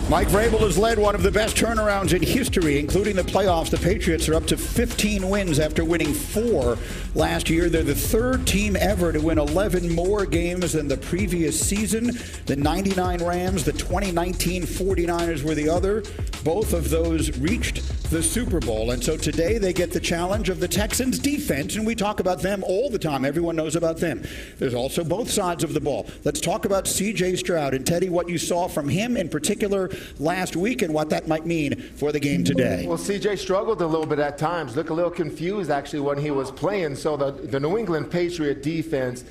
Mike Vrabel has led one of the best turnarounds in history, including the playoffs. The Patriots are up to 15 wins after winning 4 last year. They're the third team ever to win 11 more games than the previous season. The 99 Rams, the 2019 49ers were the other. Both of those reached the Super Bowl. And so today they get the challenge of the Texans defense, and we talk about them all the time. Everyone knows about them. There's also both sides of the ball. Let's talk about CJ Stroud. And Tedy, what you saw from him in particular last week and what that might mean for the game today. Well, CJ struggled a little bit at times, looked a little confused actually when he was playing. So the New England Patriot defense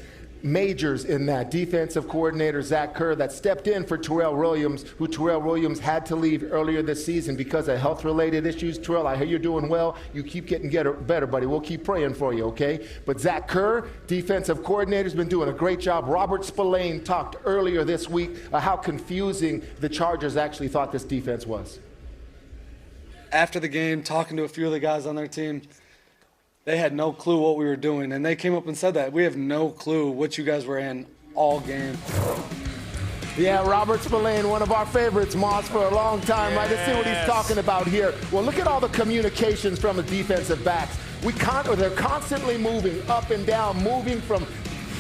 majors in that. Defensive coordinator Zach Kerr that stepped in for Terrell Williams had to leave earlier this season because of health-related issues. Terrell, I hear you're doing well. You keep getting better, buddy. We'll keep praying for you, okay? But Zach Kerr, defensive coordinator, has been doing a great job. Robert Spillane talked earlier this week how confusing the Chargers actually thought this defense was. After the game, talking to a few of the guys on their team, they had no clue what we were doing, and they came up and said that. We have no clue what you guys were in all game. Yeah, Robert Spillane, one of our favorites, Moss, for a long time, right? Let's see what he's talking about here. Well, look at all the communications from the defensive backs. They're constantly moving up and down, moving from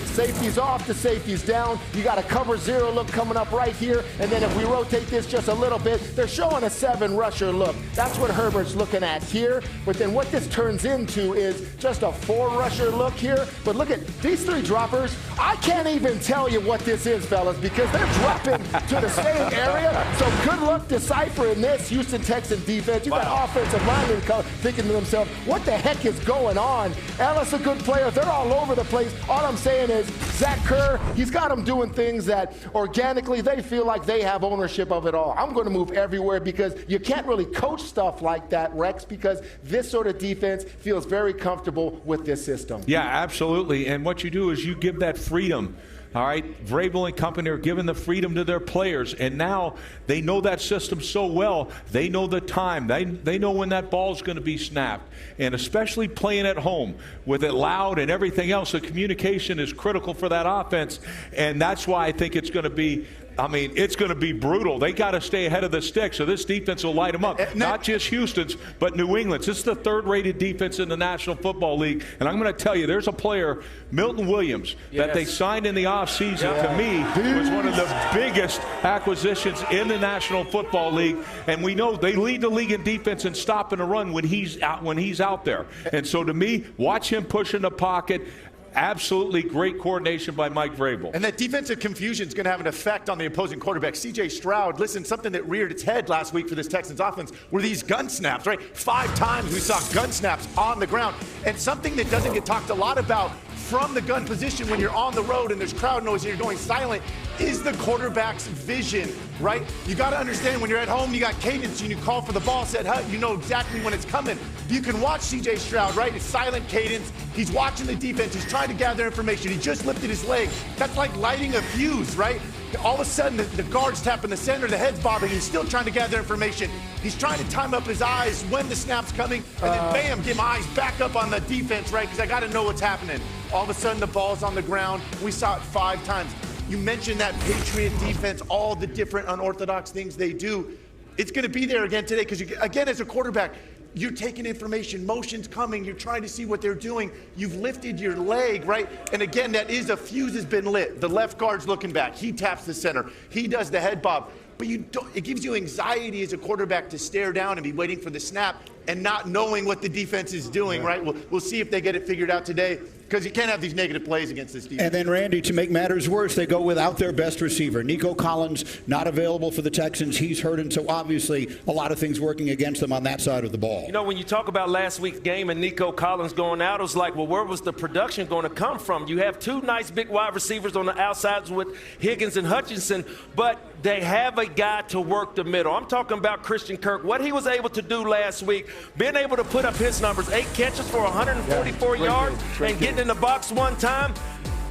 safeties off to safeties down. You got a cover 0 look coming up right here. And then if we rotate this just a little bit, they're showing a 7 rusher look. That's what Herbert's looking at here. But then what this turns into is just a 4 rusher look here. But look at these 3 droppers. I can't even tell you what this is, fellas, because they're dropping to the same area. So good luck deciphering this Houston Texans defense. You got offensive linemen thinking to themselves, what the heck is going on? Ellis, a good player. They're all over the place. All I'm saying is Zach Kerr, he's got them doing things that organically they feel like they have ownership of it all. I'm going to move everywhere because you can't really coach stuff like that, Rex, because this sort of defense feels very comfortable with this system. Yeah, absolutely. And what you do is you give that freedom. All right, Vrabel and company are giving the freedom to their players, and now they know that system so well. They know the time. They know when that ball is going to be snapped, and especially playing at home with it loud and everything else, the communication is critical for that offense, and that's why I think it's going to be it's going to be brutal. They got to stay ahead of the stick, so this defense will light them up. Not just Houston's, but New England's. This is the 3rd-rated defense in the National Football League, and I'm going to tell you, there's a player, Milton Williams, that they signed in the offseason, to me, was one of the biggest acquisitions in the National Football League, and we know they lead the league in defense and stopping a run when he's out there. And so to me, watch him push in the pocket. Absolutely great coordination by Mike Vrabel. And that defensive confusion is going to have an effect on the opposing quarterback. CJ Stroud, listen, something that reared its head last week for this Texans offense were these gun snaps, right? 5 times we saw gun snaps on the ground. And something that doesn't get talked a lot about from the gun position when you're on the road and there's crowd noise and you're going silent is the quarterback's vision, right? You got to understand when you're at home, you got cadence and you call for the ball set, you know exactly when it's coming. You can watch CJ Stroud, right? It's silent cadence. He's watching the defense. He's trying to gather information. He just lifted his leg. That's like lighting a fuse, right? All of a sudden, the guard's tapping the center, the head's bobbing. He's still trying to gather information. He's trying to time up his eyes when the snap's coming, and then bam, get my eyes back up on the defense, right? Because I got to know what's happening. All of a sudden, the ball's on the ground. We saw it 5 times. You mentioned that Patriot defense, all the different unorthodox things they do. It's going to be there again today because, again, as a quarterback, you're taking information, motion's coming, you're trying to see what they're doing. You've lifted your leg, right? And again, that is a fuse has been lit. The left guard's looking back. He taps the center. He does the head bob. But it gives you anxiety as a quarterback to stare down and be waiting for the snap and not knowing what the defense is doing, right? We'll see if they get it figured out today. because you can't have these negative plays against this defense. And then, Randy, to make matters worse, they go without their best receiver. Nico Collins not available for the Texans. He's hurt, and so obviously a lot of things working against them on that side of the ball. You know, when you talk about last week's game and Nico Collins going out, it was like, well, where was the production going to come from? You have two nice big wide receivers on the outsides with Higgins and Hutchinson, but they have a guy to work the middle. I'm talking about Christian Kirk. What he was able to do last week, being able to put up his numbers, 8 catches for 144 yards and getting in the box one time.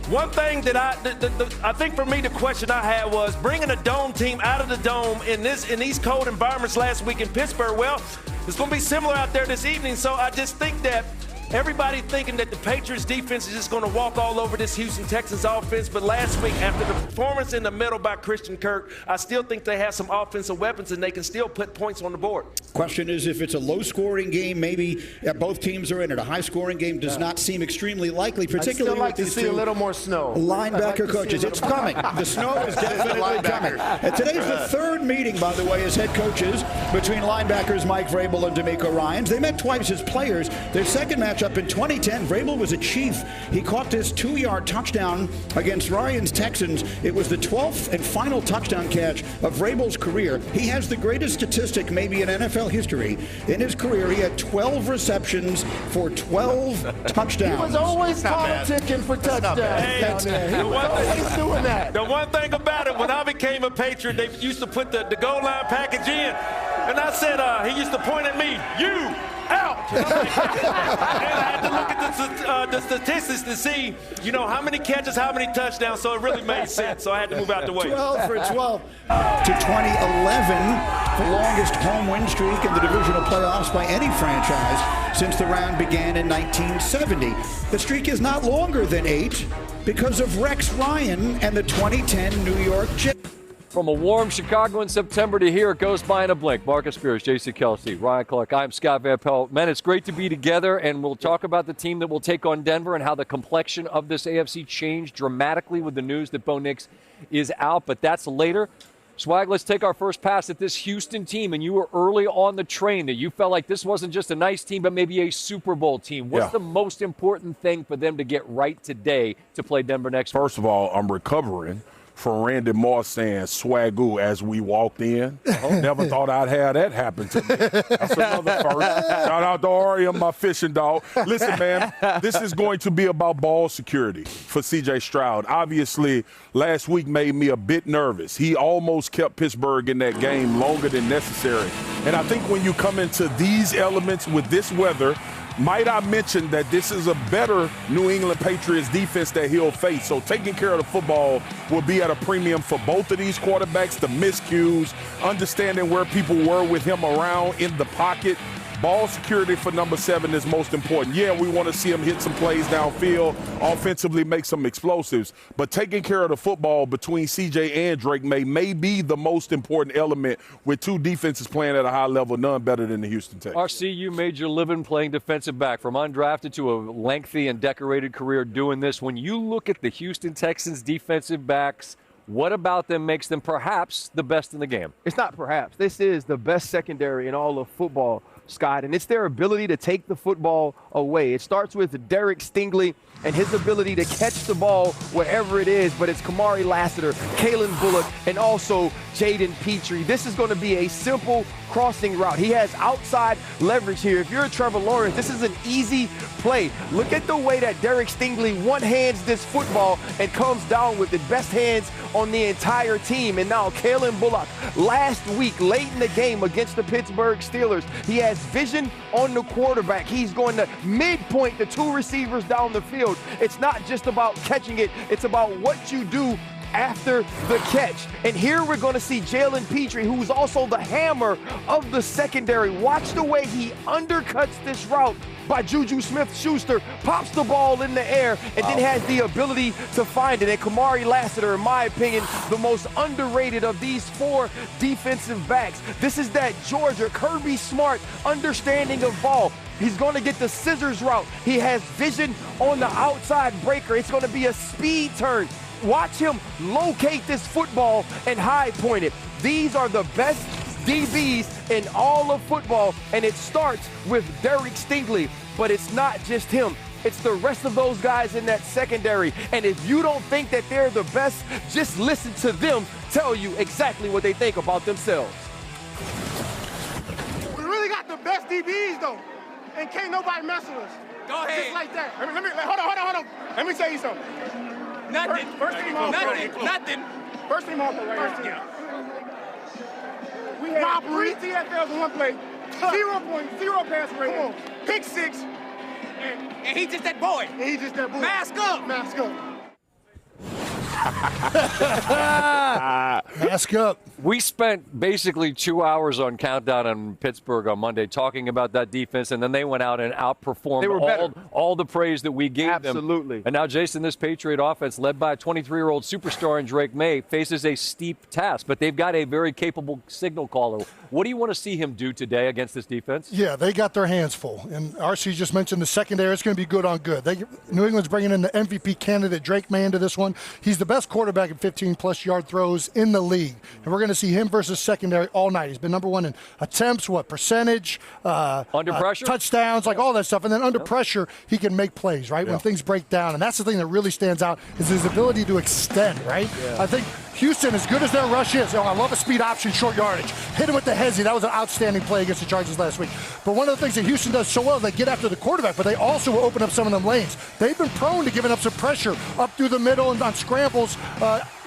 One thing that I think for me the question I had was bringing a dome team out of the dome in these cold environments last week in Pittsburgh. Well, it's going to be similar out there this evening. So I just think that Everybody thinking that the Patriots defense is just going to walk all over this Houston Texans offense, but last week, after the performance in the middle by Christian Kirk, I still think they have some offensive weapons and they can still put points on the board. Question is, if it's a low-scoring game, maybe both teams are in it. A high-scoring game does not seem extremely likely, particularly I'd still like to see a little more snow. Linebacker coaches. It's coming. The snow is definitely coming. And today's the third meeting, by the way, as head coaches between linebackers Mike Vrabel and DeMeco Ryans. They met twice as players. Their second matchup in 2010, Vrabel was a Chief. He caught this 2-yard touchdown against Ryans' Texans. It was the 12th and final touchdown catch of Vrabel's career. He has the greatest statistic maybe in NFL history. In his career, he had 12 receptions for 12 touchdowns. He was always politicking for touchdowns. He was always doing that. The one thing about it, when I became a Patriot, they used to put the goal line package in, and I said, he used to point at me, you out. And I had to look at the statistics to see, how many catches, how many touchdowns, so it really made sense. So I had to move out the way. 12 for 12 to 2011, the longest home win streak in the divisional playoffs by any franchise since the round began in 1970. The streak is not longer than 8 because of Rex Ryan and the 2010 New York Jets. From a warm Chicago in September to here, it goes by in a blink. Marcus Spears, J.C. Kelsey, Ryan Clark. I'm Scott Van Pelt. Man, it's great to be together, and we'll talk about the team that will take on Denver and how the complexion of this AFC changed dramatically with the news that Bo Nix is out, but that's later. Swag, let's take our first pass at this Houston team, and you were early on the train that you felt like this wasn't just a nice team, but maybe a Super Bowl team. What's the most important thing for them to get right today to play Denver next week? First of all, I'm recovering from Randy Moss saying swagoo as we walked in. Never thought I'd have that happen to me. That's another first. Shout out to Ari and my fishing dog. Listen, man, this is going to be about ball security for CJ Stroud. Obviously, last week made me a bit nervous. He almost kept Pittsburgh in that game longer than necessary. And I think when you come into these elements with this weather, might I mention that this is a better New England Patriots defense that he'll face. So taking care of the football will be at a premium for both of these quarterbacks. The miscues, understanding where people were with him around in the pocket. Ball security for number 7 is most important. Yeah, we want to see him hit some plays downfield, offensively make some explosives, but taking care of the football between CJ and Drake Maye may be the most important element with two defenses playing at a high level, none better than the Houston Texans. RC, you made your living playing defensive back, from undrafted to a lengthy and decorated career doing this. When you look at the Houston Texans defensive backs, what about them makes them perhaps the best in the game? It's not perhaps. This is the best secondary in all of football, Scott, and it's their ability to take the football away. It starts with Derek Stingley and his ability to catch the ball wherever it is, but it's Kamari Lassiter, Kalen Bullock, and also Jaden Petrie. This is going to be a simple crossing route. He has outside leverage here. If you're a Trevor Lawrence, this is an easy play. Look at the way that Derek Stingley one-hands this football and comes down with the best hands on the entire team. And now Kalen Bullock, last week, late in the game against the Pittsburgh Steelers, he has vision on the quarterback. He's going to midpoint the two receivers down the field. It's not just about catching it. It's about what you do after the catch. And here we're going to see Jalen Petrie, who's also the hammer of the secondary. Watch the way he undercuts this route by Juju Smith-Schuster, pops the ball in the air, and then has the ability to find it. And Kamari Lassiter, in my opinion, the most underrated of these 4 defensive backs. This is that Georgia Kirby Smart understanding of ball. He's going to get the scissors route. He has vision on the outside breaker. It's going to be a speed turn. Watch him locate this football and high point it. These are the best DBs in all of football, and it starts with Derek Stingley, but it's not just him. It's the rest of those guys in that secondary. And if you don't think that they're the best, just listen to them tell you exactly what they think about themselves. We really got the best DBs, though, and can't nobody mess with us. Go ahead. Just like that. Hold on. Let me tell you something. Nothing. First team all Nothing. First team all right here. We had 3 TFLs in one play, 0 points, 0 pass rating, pick 6. And he just that boy. Mask up. Mask up. We spent basically 2 hours on Countdown in Pittsburgh on Monday talking about that defense, and then they went out and outperformed all the praise that we gave them. Absolutely. And now, Jason, this Patriot offense, led by a 23-year-old superstar in Drake Maye, faces a steep task, but they've got a very capable signal caller. What do you want to see him do today against this defense? Yeah, they got their hands full. And RC just mentioned the secondary. It's going to be good on good. New England's bringing in the MVP candidate, Drake Maye, into this one. He's the best quarterback at 15-plus yard throws in the league. And we're going to see him versus secondary all night. He's been number one in attempts, percentage, under pressure, touchdowns, like all that stuff. And then under pressure, he can make plays, right, when things break down. And that's the thing that really stands out is his ability to extend, right? Yeah. I think Houston, as good as their rush is, I love a speed option, short yardage. Hit him with the hezzy. That was an outstanding play against the Chargers last week. But one of the things that Houston does so well, they get after the quarterback, but they also will open up some of them lanes. They've been prone to giving up some pressure up through the middle and on scrambles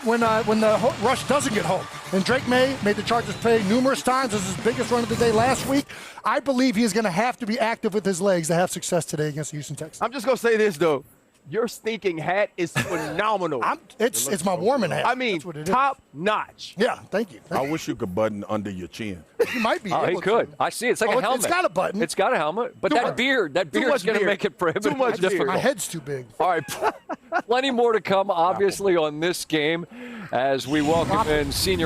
when the rush doesn't get home. And Drake Maye made the Chargers pay numerous times. This is his biggest run of the day last week. I believe he is going to have to be active with his legs to have success today against the Houston Texans. I'm just going to say this, though. Your stinking hat is phenomenal. It's my warming hat. I mean, top notch. Yeah, thank you. I wish you could button under your chin. You might be. He could. I see. It's like a helmet. It's got a button. It's got a helmet, but that beard is going to make it prohibitively difficult. My head's too big. All right, plenty more to come, obviously, on this game as we welcome in senior